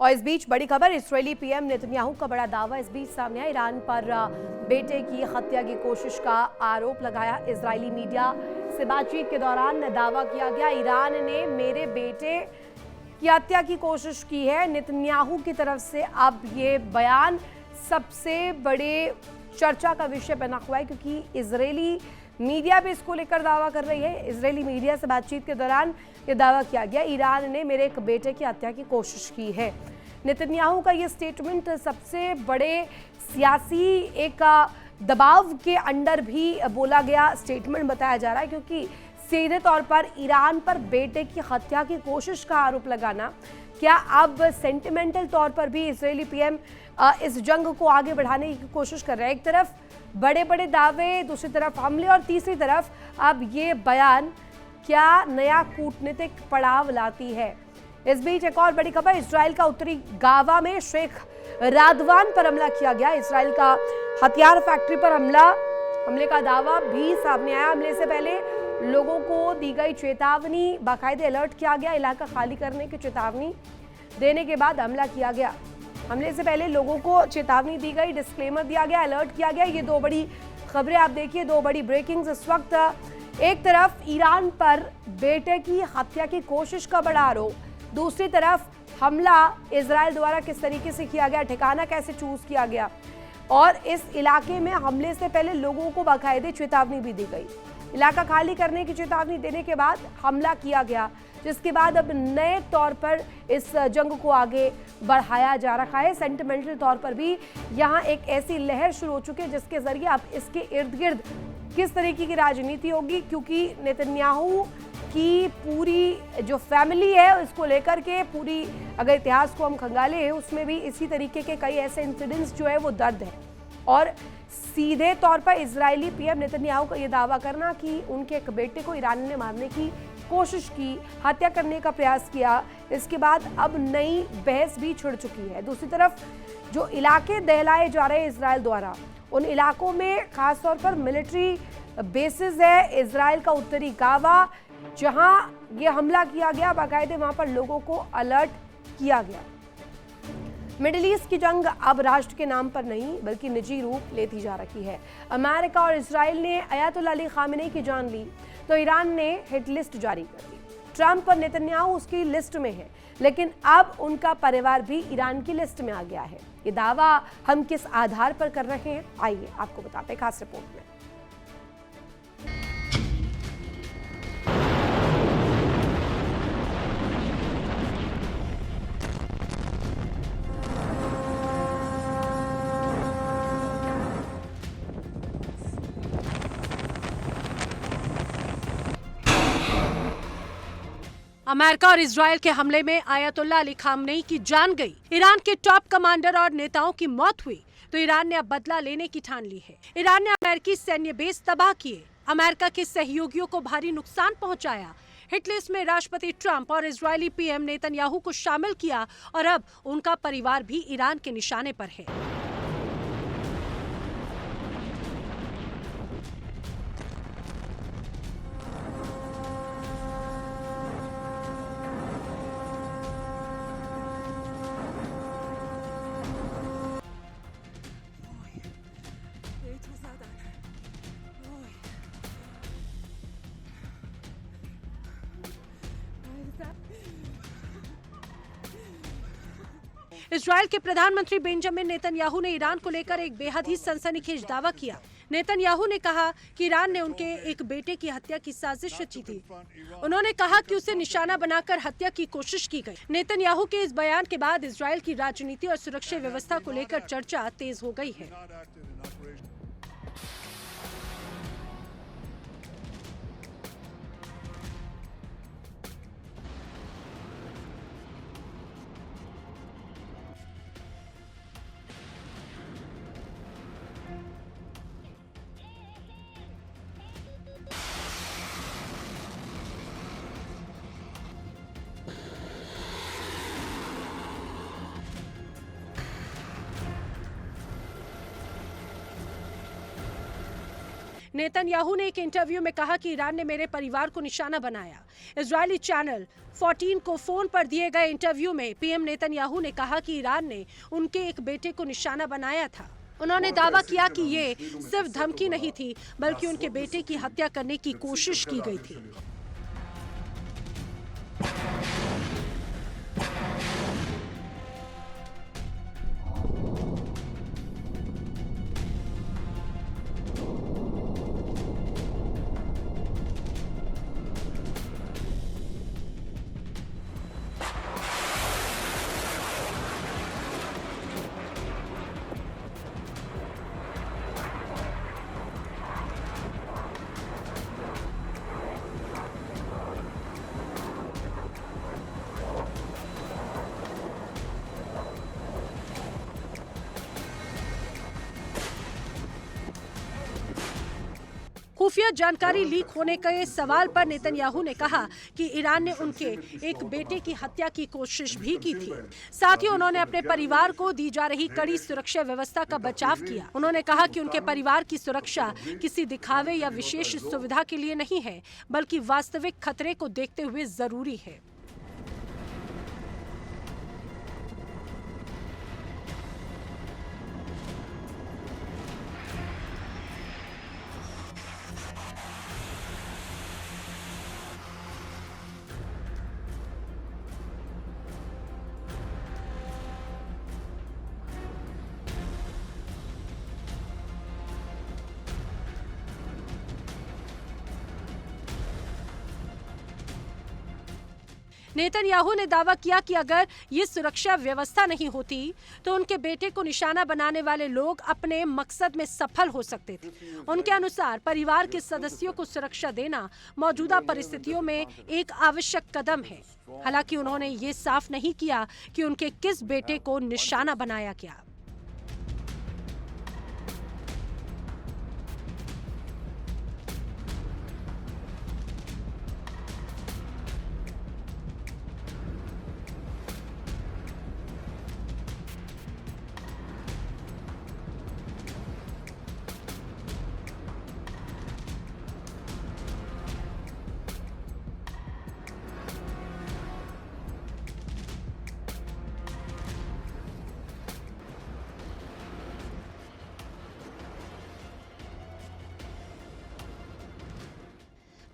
और इस बीच बड़ी खबर, इजरायली पीएम नेतन्याहू का बड़ा दावा इस बीच सामने आया। ईरान पर बेटे की हत्या की कोशिश का आरोप लगाया। इजरायली मीडिया से बातचीत के दौरान दावा किया गया, ईरान ने मेरे बेटे की हत्या की कोशिश की है। नेतन्याहू की तरफ से अब ये बयान सबसे बड़े चर्चा का विषय बना हुआ है, क्योंकि इजरायली मीडिया भी इसको लेकर दावा कर रही है। इजरायली मीडिया से बातचीत के दौरान ये दावा किया गया, ईरान ने मेरे एक बेटे की हत्या की कोशिश की है। नेतन्याहू का ये स्टेटमेंट सबसे बड़े सियासी एक दबाव के अंडर भी बोला गया स्टेटमेंट बताया जा रहा है, क्योंकि सीधे तौर पर ईरान पर बेटे की हत्या की कोशिश का आरोप लगाना, क्या अब सेंटिमेंटल तौर पर भी इजरायली पीएम इस जंग को आगे बढ़ाने की कोशिश कर रहे हैं। एक तरफ बड़े बड़े दावे, दूसरी तरफ हमले और तीसरी तरफ अब ये बयान क्या नया कूटनीतिक पड़ाव लाती है। इस बीच एक और बड़ी खबर, इजराइल का उत्तरी गावा में शेख रादवान पर हमला किया गया। इजराइल का हथियार फैक्ट्री पर हमले का दावा भी सामने आया। हमले से पहले लोगों को दी गई चेतावनी, बाकायदे अलर्ट किया गया, इलाका खाली करने की चेतावनी देने के बाद हमला किया गया। हमले से पहले लोगों को चेतावनी दी गई, डिस्क्लेमर दिया गया, अलर्ट किया गया। ये दो बड़ी खबरें आप देखिए, दो बड़ी ब्रेकिंग्स इस वक्त। एक तरफ ईरान पर बेटे की हत्या की कोशिश का बड़ा आरोप, दूसरी तरफ हमला इजराइल द्वारा किस तरीके से किया गया, ठिकाना कैसे चूज किया गया, और इस इलाके में हमले से पहले लोगों को बाकायदे चेतावनी भी दी गई। इलाका खाली करने की चेतावनी देने के बाद हमला किया गया, जिसके बाद अब नए तौर पर इस जंग को आगे बढ़ाया जा रहा है। सेंटिमेंटल तौर पर भी यहाँ एक ऐसी लहर शुरू हो चुकी है जिसके जरिए अब इसके इर्द गिर्द किस तरीके की राजनीति होगी, क्योंकि नेतन्याहू की पूरी जो फैमिली है इसको लेकर के पूरी अगर इतिहास को हम खंगाले उसमें भी इसी तरीके के कई ऐसे इंसिडेंट्स जो है वो दर्द है। और सीधे तौर पर इजरायली पीएम नेतन्याहू का ये दावा करना कि उनके एक बेटे को ईरान ने मारने की कोशिश की, हत्या करने का प्रयास किया, इसके बाद अब नई बहस भी छिड़ चुकी है। दूसरी तरफ जो इलाके दहलाए जा रहे हैं इजराइल द्वारा, उन इलाकों में खासतौर पर मिलिट्री बेसिस है। इजराइल का उत्तरी गावा जहां ये हमला किया गया, बाकायदे वहां पर लोगों को अलर्ट किया गया। मिडिल ईस्ट की जंग अब राष्ट्र के नाम पर नहीं बल्कि निजी रूप लेती जा रही है। अमेरिका और इजराइल ने अयातुल्लाह अली खामेनी की जान ली तो ईरान ने हिट लिस्ट जारी कर दी। ट्रंप और नेतन्याहू उसकी लिस्ट में है, लेकिन अब उनका परिवार भी ईरान की लिस्ट में आ गया है। ये दावा हम किस आधार पर कर रहे हैं, आइए आपको बताते हैं खास रिपोर्ट में। अमेरिका और इजराइल के हमले में अयातुल्लाह अली खामनेई की जान गई, ईरान के टॉप कमांडर और नेताओं की मौत हुई तो ईरान ने अब बदला लेने की ठान ली है। ईरान ने अमेरिकी सैन्य बेस तबाह किए, अमेरिका के सहयोगियों को भारी नुकसान पहुंचाया, हिटलिस्ट में राष्ट्रपति ट्रंप और इजरायली पीएम नेतन्याहू को शामिल किया और अब उनका परिवार भी ईरान के निशाने पर है। इजराइल के प्रधानमंत्री बेंजामिन नेतन्याहू ने ईरान को लेकर एक बेहद ही सनसनीखेज दावा किया। नेतन्याहू ने कहा कि ईरान ने उनके एक बेटे की हत्या की साजिश रची थी। उन्होंने कहा कि उसे निशाना बनाकर हत्या की कोशिश की गई। नेतन्याहू के इस बयान के बाद इजराइल की राजनीति और सुरक्षा व्यवस्था को लेकर चर्चा तेज हो गई है। नेतन्याहू ने एक इंटरव्यू में कहा कि ईरान ने मेरे परिवार को निशाना बनाया। इजरायली चैनल 14 को फोन पर दिए गए इंटरव्यू में पीएम नेतन्याहू ने कहा कि ईरान ने उनके एक बेटे को निशाना बनाया था। उन्होंने दावा किया कि ये सिर्फ धमकी नहीं थी, बल्कि उनके बेटे की हत्या करने की कोशिश की गई थी। खुफिया जानकारी लीक होने के सवाल पर नेतन्याहू ने कहा कि ईरान ने उनके एक बेटे की हत्या की कोशिश भी की थी। साथ ही उन्होंने अपने परिवार को दी जा रही कड़ी सुरक्षा व्यवस्था का बचाव किया। उन्होंने कहा कि उनके परिवार की सुरक्षा किसी दिखावे या विशेष सुविधा के लिए नहीं है, बल्कि वास्तविक खतरे को देखते हुए जरूरी है। नेतन्याहू ने दावा किया कि अगर ये सुरक्षा व्यवस्था नहीं होती तो उनके बेटे को निशाना बनाने वाले लोग अपने मकसद में सफल हो सकते थे। उनके अनुसार परिवार के सदस्यों को सुरक्षा देना मौजूदा परिस्थितियों में एक आवश्यक कदम है। हालांकि उन्होंने ये साफ नहीं किया कि उनके किस बेटे को निशाना बनाया गया।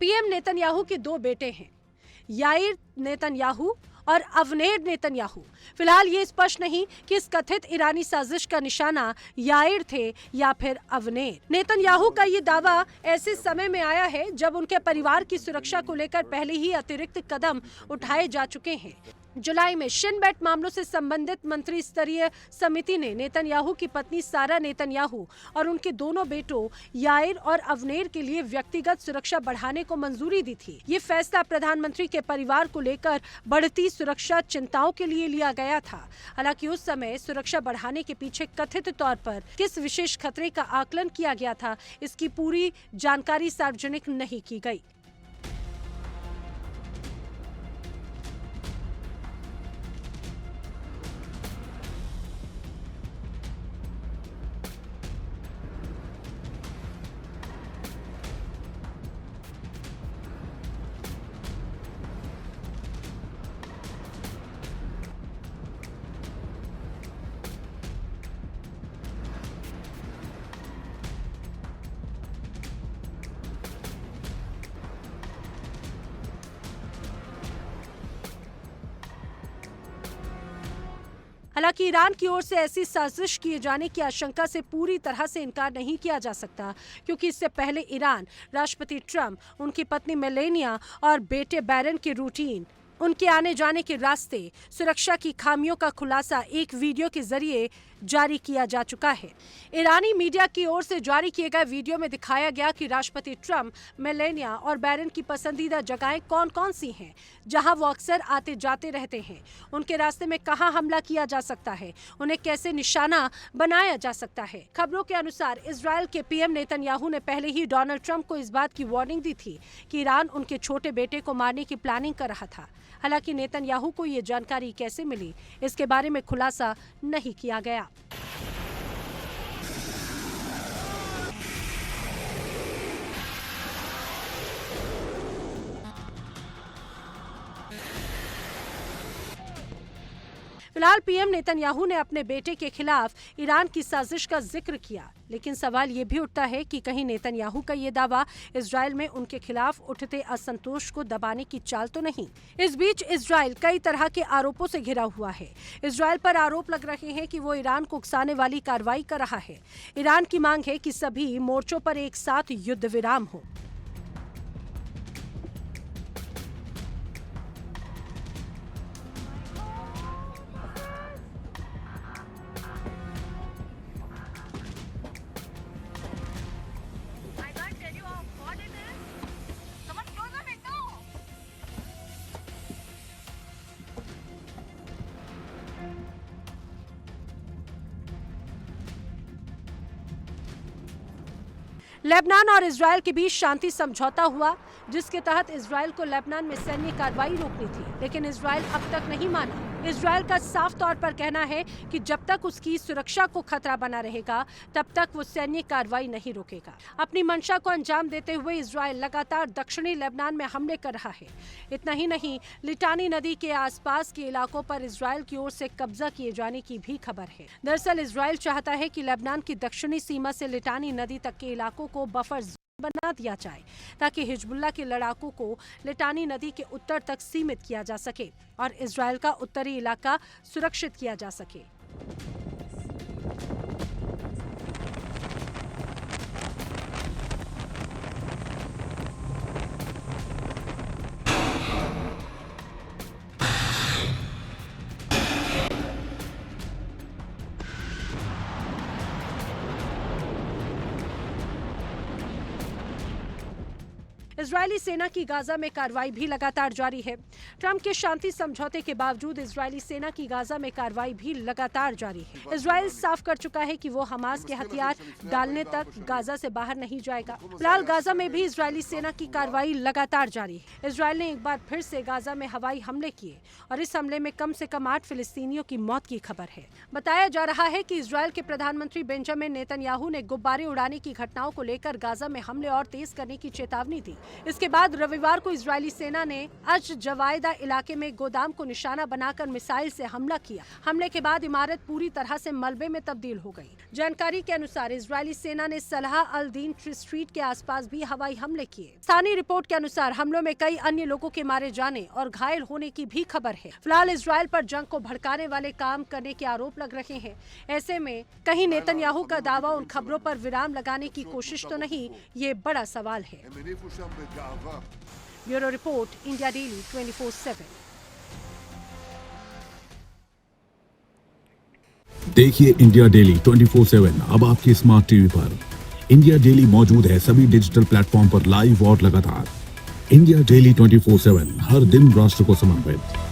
पीएम नेतन्याहू के दो बेटे हैं, याइर नेतन्याहू और अवनेर नेतन्याहू। फिलहाल ये स्पष्ट नहीं कि इस कथित ईरानी साजिश का निशाना याइर थे या फिर अवनेर। नेतन्याहू का ये दावा ऐसे समय में आया है जब उनके परिवार की सुरक्षा को लेकर पहले ही अतिरिक्त कदम उठाए जा चुके हैं। जुलाई में शिन बेट मामलों से संबंधित मंत्री स्तरीय समिति ने नेतन्याहू की पत्नी सारा नेतन्याहू और उनके दोनों बेटों याइर और अवनेर के लिए व्यक्तिगत सुरक्षा बढ़ाने को मंजूरी दी थी। ये फैसला प्रधानमंत्री के परिवार को लेकर बढ़ती सुरक्षा चिंताओं के लिए लिया गया था। हालांकि उस समय सुरक्षा बढ़ाने के पीछे कथित तौर पर किस विशेष खतरे का आकलन किया गया था, इसकी पूरी जानकारी सार्वजनिक नहीं की गई। हालांकि ईरान की ओर से ऐसी साजिश किए जाने की आशंका से पूरी तरह से इनकार नहीं किया जा सकता, क्योंकि इससे पहले ईरान राष्ट्रपति ट्रंप, उनकी पत्नी मेलेनिया और बेटे बैरन की रूटीन, उनके आने जाने के रास्ते, सुरक्षा की खामियों का खुलासा एक वीडियो के जरिए जारी किया जा चुका है। ईरानी मीडिया की ओर से जारी किए गए वीडियो में दिखाया गया कि राष्ट्रपति ट्रंप, मेलेनिया और बैरन की पसंदीदा जगहें कौन-कौन सी हैं, जहां वो अक्सर आते जाते रहते हैं, उनके रास्ते में कहां हमला किया जा सकता है, उन्हें कैसे निशाना बनाया जा सकता है। खबरों के अनुसार इजरायल के पीएम नेतन्याहू ने पहले ही डोनाल्ड ट्रंप को इस बात की वार्निंग दी थी कि ईरान उनके छोटे बेटे को मारने की प्लानिंग कर रहा था। हालांकि नेतन्याहू को ये जानकारी कैसे मिली, इसके बारे में खुलासा नहीं किया गया। फिलहाल पीएम नेतन्याहू ने अपने बेटे के खिलाफ ईरान की साजिश का जिक्र किया, लेकिन सवाल ये भी उठता है कि कहीं नेतन्याहू का ये दावा इजराइल में उनके खिलाफ उठते असंतोष को दबाने की चाल तो नहीं। इस बीच इजराइल कई तरह के आरोपों से घिरा हुआ है। इजराइल पर आरोप लग रहे हैं कि वो ईरान को उकसाने वाली कार्रवाई कर रहा है। ईरान की मांग है कि सभी मोर्चों पर एक साथ युद्ध विराम हो। लेबनान और इजराइल के बीच शांति समझौता हुआ, जिसके तहत इजराइल को लेबनान में सैन्य कार्रवाई रोकनी थी, लेकिन इजराइल अब तक नहीं माना। इजराइल का साफ तौर पर कहना है कि जब तक उसकी सुरक्षा को खतरा बना रहेगा, तब तक वो सैन्य कार्रवाई नहीं रोकेगा। अपनी मंशा को अंजाम देते हुए इजराइल लगातार दक्षिणी लेबनान में हमले कर रहा है। इतना ही नहीं, लिटानी नदी के आसपास के इलाकों पर इजराइल की ओर से कब्जा किए जाने की भी खबर है। दरअसल इजराइल चाहता है कि लेबनान की दक्षिणी सीमा से लिटानी नदी तक के इलाकों को बफर बना दिया जाए, ताकि हिजबुल्लाह के लड़ाकों को लिटानी नदी के उत्तर तक सीमित किया जा सके और इजराइल का उत्तरी इलाका सुरक्षित किया जा सके। इजरायली सेना की गाजा में कार्रवाई भी लगातार जारी है। ट्रंप के शांति समझौते के बावजूद इजरायली सेना की गाजा में कार्रवाई भी लगातार जारी है। इजराइल साफ कर चुका है कि वो हमास के हथियार डालने तक गाजा से बाहर नहीं जाएगा। फिलहाल गाजा में भी इजरायली सेना की कार्रवाई लगातार जारी है। इजराइल ने एक बार फिर से गाजा में हवाई हमले किए और इस हमले में कम से कम 8 फिलिस्तीनियों की मौत की खबर है। बताया जा रहा है कि इजराइल के प्रधानमंत्री बेंजामिन नेतन्याहू ने गुब्बारे उड़ाने की घटनाओं को लेकर गाजा में हमले और तेज करने की चेतावनी दी। इसके बाद रविवार को इजरायली सेना ने अज जवायदा इलाके में गोदाम को निशाना बनाकर मिसाइल से हमला किया। हमले के बाद इमारत पूरी तरह से मलबे में तब्दील हो गई। जानकारी के अनुसार इजरायली सेना ने सलाह अल दीन स्ट्रीट के आसपास भी हवाई हमले किए। स्थानीय रिपोर्ट के अनुसार हमलों में कई अन्य लोगों के मारे जाने और घायल होने की भी खबर है। फिलहाल इजराइल पर जंग को भड़काने वाले काम करने के आरोप लग रहे हैं। ऐसे में कहीं नेतन्याहू का दावा उन खबरों पर विराम लगाने की कोशिश तो नहीं, ये बड़ा सवाल है। Bureau report, India daily 24/7। देखिए इंडिया डेली 24/7 अब आपके स्मार्ट टीवी पर। इंडिया डेली मौजूद है सभी डिजिटल प्लेटफॉर्म पर लाइव और लगातार। इंडिया डेली 24/7 हर दिन राष्ट्र को समर्पित।